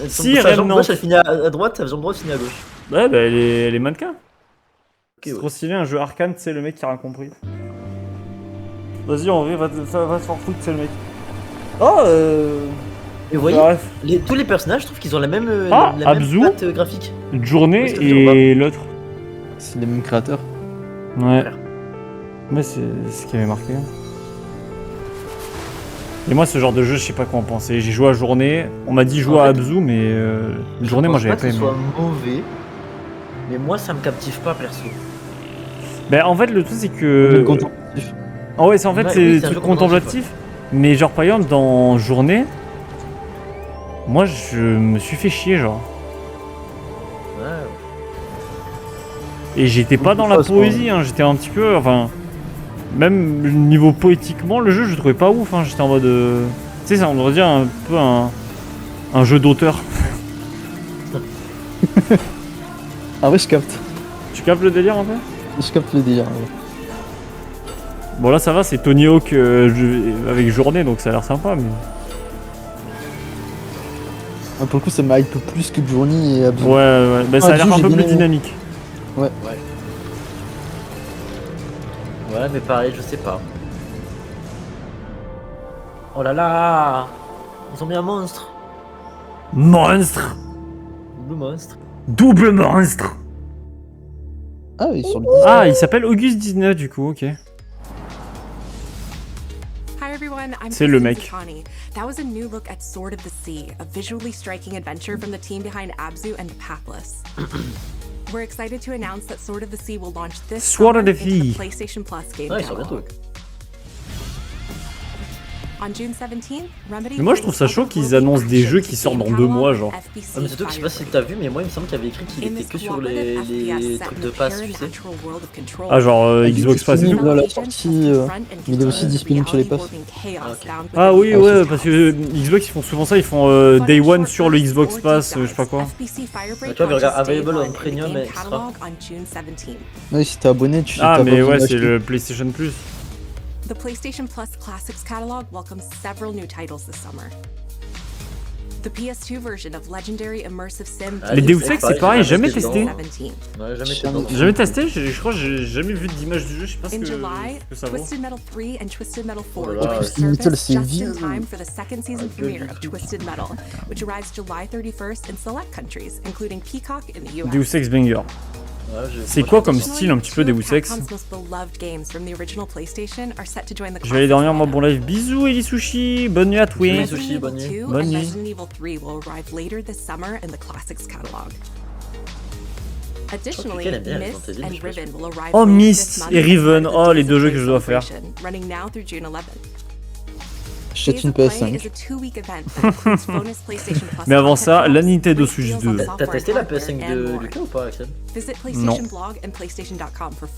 Sa jambe gauche elle finit à droite, sa jambe droite finit à gauche. Ouais, bah elle est mannequin. Okay, c'est trop stylé, un jeu arcane, c'est le mec qui a rien compris. Vas-y, en vrai, va te faire foutre, c'est le mec. Oh Et vous voyez, tous les personnages, je trouve qu'ils ont la même Abzu, patte graphique. Journée et l'autre. C'est les mêmes créateurs. Ouais. Mais c'est ce qui avait marqué. Et moi, ce genre de jeu, je sais pas quoi en penser. J'ai joué à Journée, on m'a dit jouer à Abzu, mais Journée, moi j'avais pas aimé. Je pense pas que ce soit mauvais, mais moi ça me captive pas perso. Bah en fait, le truc c'est que. Contemplatif. Ah ouais, c'est en fait c'est des trucs contemplatifs. Mais genre par exemple dans Journée, moi je me suis fait chier genre. Ouais. Et j'étais pas dans la poésie, hein, j'étais un petit peu, enfin, même niveau poétiquement, le jeu je le trouvais pas ouf, hein, j'étais en mode, tu sais, ça on devrait dire un peu un jeu d'auteur. Ah ouais, je capte. Tu captes le délire un peu? Je capte le délire, ouais. Bon là ça va, c'est Tony Hawk avec Journée, donc ça a l'air sympa, mais... Ah, pour le coup ça me hype plus que Journey et Abzu. Ouais, bah ça a l'air un peu plus dynamique. Ouais. Ouais, mais pareil, je sais pas. Oh là là, ils ont mis un monstre. Monstre. Double monstre. Double monstre. Ah, ils sont Ah, il s'appelle Auguste 19 du coup, ok. C'est le mec. That was a new look at Sword of the Sea, a visually striking adventure from the team behind Abzu and The Pathless. We're excited to announce that Sword of the Sea will launch this summer into the PlayStation Plus game catalog. On June 17th, Remedy. Mais moi je trouve ça chaud qu'ils annoncent des jeux qui sortent dans 2 mois genre. Ah, mais surtout que je sais pas si t'as vu, mais moi il me semble qu'il y avait écrit qu'il était que sur les trucs de passe, tu sais. Ah genre Xbox Pass et tout. Dans la sortie, il est aussi disponible sur les passes. Ah oui, ouais, parce que Xbox ils font souvent ça, ils font Day One sur le Xbox Pass, je sais pas quoi. Tu vois, mais regarde, Available on Premium et Extra. Ouais, si t'es abonné, tu Ah mais ouais, c'est le PlayStation Plus. The PlayStation Plus Classics catalog welcomes several new titles this summer. The PS2 version of legendary immersive sim. Les Deus Ex c'est pareil, jamais testé. Ouais, jamais testé, je crois que j'ai jamais vu d'image du jeu, je sais pas ce que ça vaut. Twisted Metal 3 and Twisted Metal 4 Metal, c'est just in time for the second season premiere of Twisted Metal, which arrives July 31st in select countries, including Peacock in the US. Deus Ex Banger. C'est quoi comme style un petit peu Deus Ex? Je vais aller dormir moi, bon live, bisous Eli Sushi, bonne nuit à toi. Bonne nuit. Bonne nuit. Oh Myst et Riven, oh les deux jeux que je dois faire. J'achète une PS5. Mais avant ça, la Nintendo Switch 2. T'as testé la PS5 de Lucas ou pas, Axel? Non.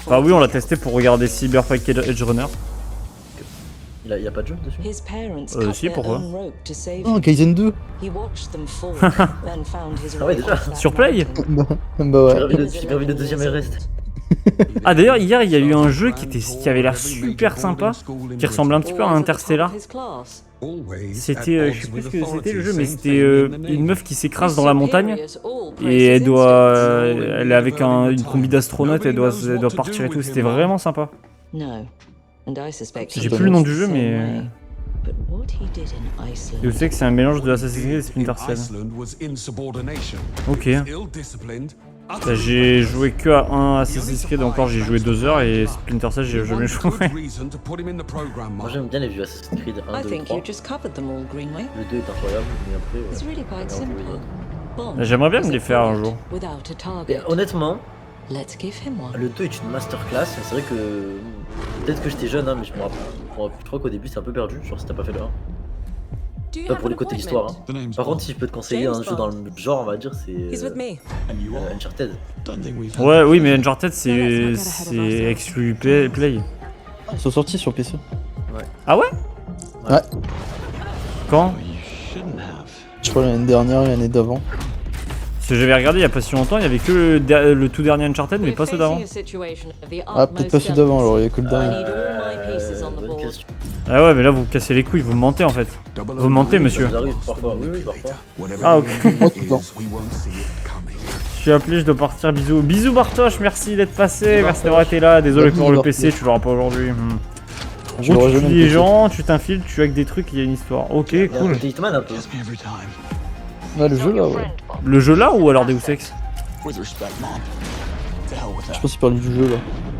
Bah oui, on l'a testé pour regarder Cyberpunk Edge Runner. Il y a pas de jeu dessus? Si, pourquoi? Oh, Kaizen 2. Ah ouais, déjà. Sur Play? Bah ouais. Super envie de deuxième Everest. Ah d'ailleurs hier il y a eu un jeu qui avait l'air super sympa, qui ressemblait un petit peu à Interstellar. C'était, je sais plus ce que c'était le jeu, mais c'était une meuf qui s'écrase dans la montagne et elle est avec une combi d'astronaute, elle doit partir et tout. C'était vraiment sympa. J'ai plus le nom du jeu, mais je sais que c'est un mélange de Assassin's Creed et Splinter Cell. Ok. J'ai joué que à un Assassin's Creed, encore j'ai joué 2 heures et Splinter Cell j'ai jamais joué. Moi j'aime bien les vieux Assassin's Creed 1, 2, 3. Le 2 est incroyable, mais après... J'aimerais bien me les faire un jour. Et honnêtement, le 2 est une masterclass, c'est vrai que... Peut-être que j'étais jeune, hein, mais je me rappelle. Je crois qu'au début c'est un peu perdu, genre si t'as pas fait le 1. Pas pour le côté histoire. Hein. Par contre, si je peux te conseiller un jeu dans le genre, on va dire, c'est Uncharted. Ouais, oui, mais Uncharted c'est exclu Play. Ils sont sortis sur PC. Ouais. Ah ouais? Ouais. Quand? Je crois l'année dernière et l'année d'avant. Parce que j'avais regardé il y a pas si longtemps, il y avait que le tout dernier Uncharted, mais pas ceux d'avant. Ah, peut-être pas ceux d'avant alors, il y a que le dernier. Bonne question. Ah ouais, mais là vous cassez les couilles, vous mentez en fait. Vous mentez, monsieur. Ça arrive parfois, oui, parfois. Ah ok. Moi tout le temps. Je suis appelé, je dois partir, bisous. Bisous Bartoche, merci d'être passé, merci d'avoir été là. Désolé pour le PC, tu l'auras pas aujourd'hui. Je Tu l'aurai tues jamais des le gens, tu t'infiles, tu hackes des trucs, il y a une histoire. Ok, Il y a cool. un côté Hitman un peu. Ouais, le jeu là, ouais. Le jeu là ou alors Deus Ex? Je pense qu'il parle du jeu là.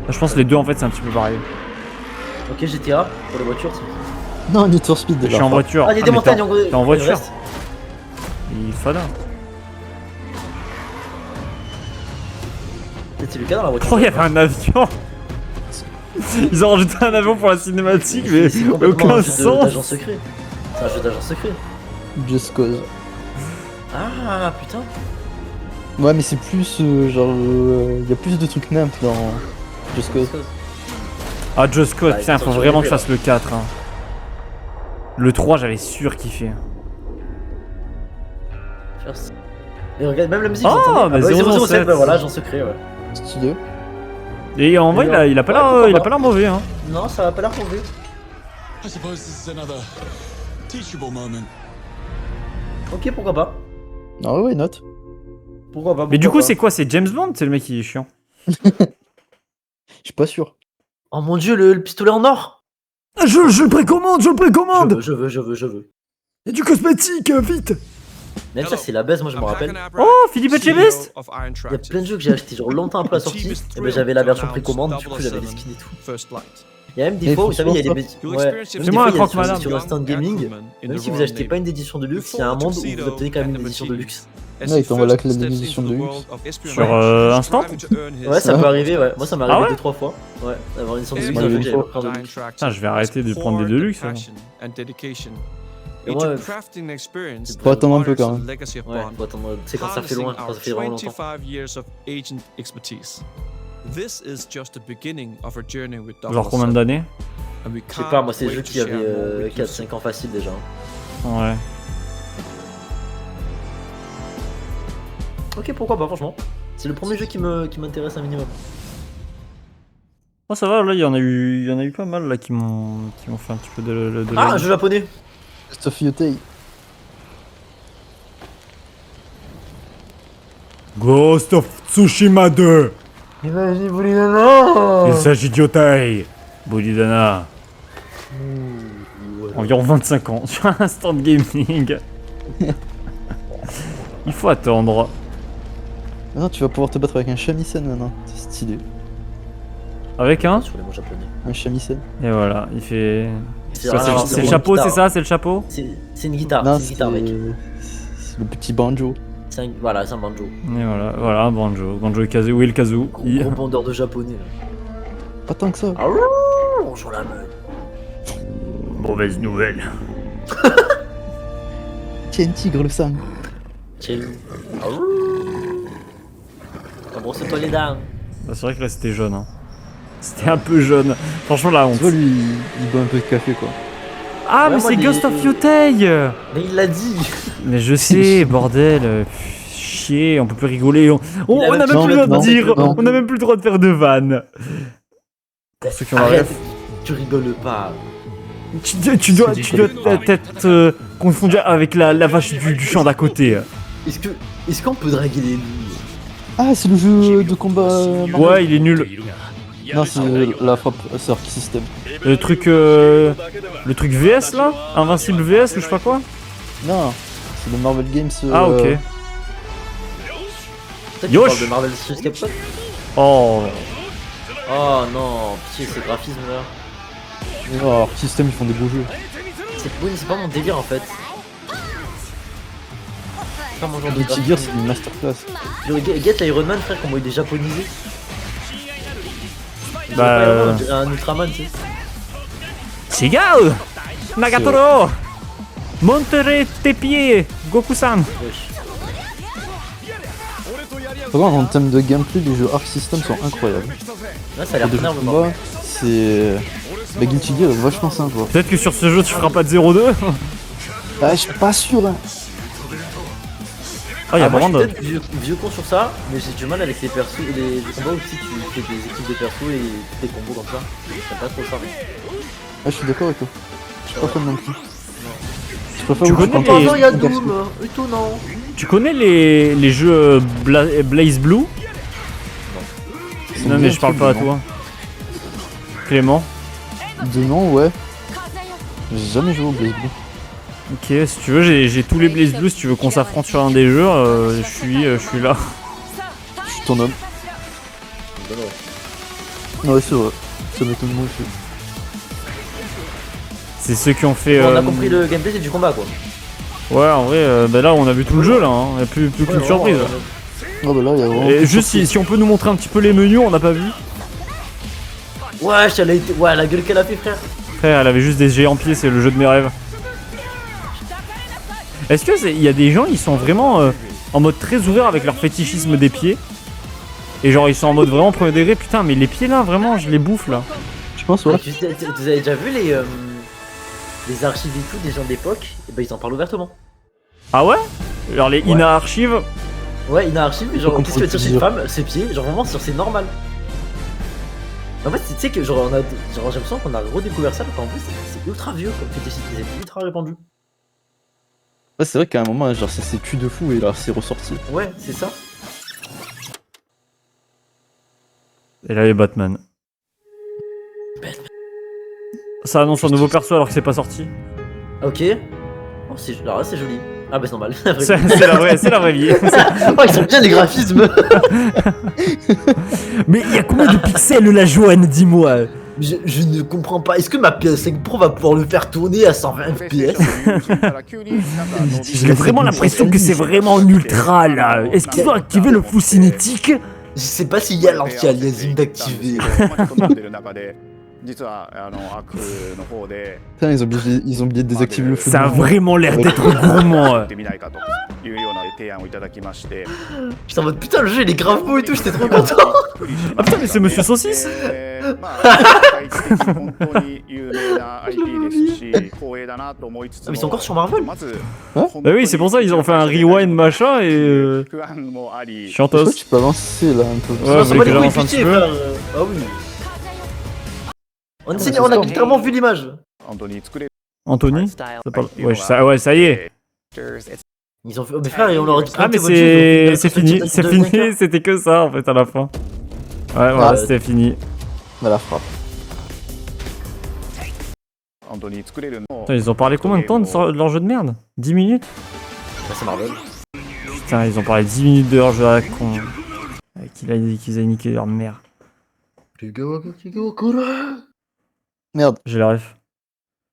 Je pense que les deux en fait c'est un petit peu pareil. Ok, GTA pour les voitures. Non, Need for Speed Je suis en voiture. Ah, il y a des mais montagnes t'es en voiture. Il fada. C'est Lucas dans la voiture. Oh, il y avait un avion. Ils ont rajouté un avion pour la cinématique, mais C'est complètement aucun un jeu sens. d'agent secret. C'est un jeu d'agent secret. Just Cause. Ah putain. Ouais, mais c'est plus genre. Il y a plus de trucs nymphes dans Just Cause. Ah, Just Cause, Ah, putain, ils faut sont vraiment que je sur fasse le 4. Hein. Le 3, j'avais surkiffé. Et regarde, même la musique. Oh, j'entendais. bah, Ouais, 007, 007, bah voilà, agent secret, ouais. Stylé. Et en vrai, il a pas l'air mauvais. Hein. Non, ça va pas l'air mauvais. Ok, pourquoi pas. Ah ouais, note. Pourquoi pas. Mais du coup, c'est quoi? C'est James Bond? C'est le mec qui est chiant. Je suis pas sûr. Oh mon dieu, le pistolet en or. Je le précommande, je le précommande. Je veux. Et du cosmétique, vite. Même ça, c'est la baisse, moi je me rappelle. Oh, Philippe Etchebest. Il y a plein de jeux que j'ai acheté genre longtemps après la sortie. Et ben j'avais la version précommande, du coup j'avais les skins et tout. Il y a même des fois, vous savez, il y a des bêtises. Ouais. C'est moi un croque malade. Sur Instant Gaming, même si vous achetez pas une édition de luxe, il y a un monde où vous obtenez quand même une édition de luxe. Ouais, il t'envoie la clé de l'édition de luxe. Sur Instant? Ouais, ça peut arriver, ouais. Moi ça m'est arrivé Ah ouais 2-3 fois. Ouais, d'avoir une édition de luxe, Ouais, un jeu une que j'avais fois. pas pris en de luxe. Putain, je vais arrêter de prendre des Deluxe. Hein. Et moi, Faut attendre un peu quand même. ouais, faut attendre. C'est quand ça fait loin, quand ça fait vraiment longtemps. Genre combien d'années? Je sais pas, moi c'est des jeux qui avaient 4-5 ans facile déjà. Ouais. Ok, pourquoi pas, franchement. C'est le premier jeu qui m'intéresse un minimum. Oh, ça va, là, il y en a eu pas mal là qui m'ont fait un petit peu de Ah, un jeu japonais. Stuff Yotei. Ghost of Tsushima 2. Imagine Bulidana. Il s'agit d'Yotei. Bulidana. Environ 25 ans sur Instant Gaming. Il faut attendre. Maintenant, tu vas pouvoir te battre avec un shamisen maintenant. C'est stylé. Avec un? Sur les mots japonais. Un shamisen. Et voilà, il fait... C'est C'est le chapeau, c'est ça? C'est le chapeau? C'est une guitare, Non, c'est une guitare, mec. c'est le petit banjo. Voilà, c'est un banjo. Et voilà, un banjo. Banjo et kazoo. Où est le kazoo? Gros bandeur de japonais. Là. Pas tant que ça. Ah, bonjour la meuf. Mauvaise nouvelle. Tiens, tigre le sang. Chill. Brosse-toi les dents. Bah, c'est vrai que là c'était jaune. Hein. C'était un peu jaune. Franchement, la honte. Tu vois, lui, il boit un peu de café quoi. Ah, Ouais, mais moi, c'est des- Ghost of Yotei. Mais il l'a dit. Mais je sais, bordel. Chier, on peut plus rigoler. On a même plus le droit de non, dire. non. On a même plus le droit de faire de vannes. Pour ceux qui ont la Arrête, ref. tu rigoles pas. Tu dois être confondu avec la vache du champ d'à côté. Est-ce qu'on peut draguer les loups? Ah, c'est le jeu de combat. Marvel. Ouais, il est nul. Non, c'est la frappe Arc System. Le truc VS là, Invincible VS ou je sais pas quoi. Non, c'est le Marvel Games. Ah ok. Peut-être que tu Yosh. parles de Marvel vs Capcom. Oh. Oh non, pitié, ces graphismes là. Oh, Arc System, ils font des beaux jeux. Oui, mais c'est pas mon délire en fait. C'est pas mon genre de Guilty Gear, c'est une masterclass. Get l'Iron Man, frère, comment il est japonisé. Bah. On dirait un Ultraman, tu sais. Shigal Nagatoro. Monterey tes pieds, Goku-san. Par contre, en termes de gameplay, les jeux Arc System sont incroyables. Ouais, ça a l'air De énormément. combat, c'est. Bah, Guilty Gear est vachement sympa. Peut-être que sur ce jeu tu feras pas de 0-2. Ah, je suis pas sûr. Hein. Ah, y'a moi, Brand. je suis peut-être vieux con sur ça, mais j'ai du mal avec les persos, les combats où tu fais des équipes de persos et des combos comme ça. J'aime pas trop ça. Ah, je suis d'accord avec toi. Je suis pas fan non plus. Je préfère Tu où connais je prends les- pas Oh, il y a de perso. Doom, étonnant. Tu connais les jeux Blaze Blue? C'est Non, mais bien, je parle c'est pas à bien. toi. Clément. De nom, ouais. J'ai jamais joué au Blaze Blue. Ok, si tu veux, j'ai tous les Blaze Blue. Si tu veux qu'on s'affronte sur un des jeux, je suis là. Je suis ton homme. Ouais, c'est vrai. Ça m'étonne moi aussi. C'est ceux qui ont fait. On a compris le gameplay, c'est du combat quoi. Ouais, en vrai, bah là on a vu tout le jeu là. Hein. Y a plus qu'une surprise. Ah bah là, il y a vraiment. Et juste si on peut nous montrer un petit peu les menus, on n'a pas vu. Ouais, elle a été... ouais, la gueule qu'elle a fait, frère. Frère, elle avait juste des géants pieds, c'est le jeu de mes rêves. Est-ce que il y a des gens, ils sont vraiment en mode très ouvert avec leur fétichisme des pieds? Et genre ils sont en mode vraiment premier degré, putain mais les pieds là vraiment je les bouffe là. Je pense, ouais. Vous avez déjà vu les archives et tout des gens d'époque? Et ben ils en parlent ouvertement. Ah ouais? Genre les Ina archives? Ouais, Ina archive, mais genre J'ai qu'est-ce que tu veux dire chez compris une femme? Ses pieds, genre vraiment c'est normal. En fait, tu sais que genre on a, genre j'ai l'impression qu'on a redécouvert ça, en plus c'est ultra vieux quoi, c'est ultra répandu. Ouais, c'est vrai qu'à un moment, genre, ça s'est tué de fou et là, c'est ressorti. Ouais, c'est ça. Et là les Batman. Ça annonce un nouveau perso alors que c'est pas sorti. Ok. Oh, alors là c'est joli. Ah bah c'est normal. C'est la vraie vie. Oh, ils sont bien les graphismes. Mais il y a combien de pixels la Joanne, dis-moi? Je ne comprends pas. Est-ce que ma PS5 Pro va pouvoir le faire tourner à 120 FPS? J'ai vraiment l'impression que c'est vraiment en ultra là. Est-ce qu'ils ont activé le flou cinétique? Je sais pas s'il y a l'anti-aliasing d'activer. Putain, ils ont oublié de désactiver le flou. Ça a vraiment l'air d'être gourmand. J'étais en mode putain, le jeu il est grave beau et tout, j'étais trop content. Ah putain, mais c'est Monsieur Saucisse? Ah, mais ils sont encore sur Marvel? Bah oui, c'est pour ça ils ont fait un rewind machin et. Chantos. Tu peux avancer là un peu. Ouais, vous voulez que j'avance un petit peu? Ah oui. On a littéralement vu l'image. Anthony? Ouais, ça y est. Ils ont fait. Oh, mais frère, on leur a dit. Ah, mais c'est fini, c'était que ça en fait à la fin. Ouais, voilà, c'était fini. À la frappe. Putain, ils ont parlé combien de temps de leur jeu de merde? 10 minutes? Bah, c'est Marvel. Putain, ils ont parlé 10 minutes de leur jeu à la con. Qu'ils aient niqué leur mère. Merde. J'ai la ref.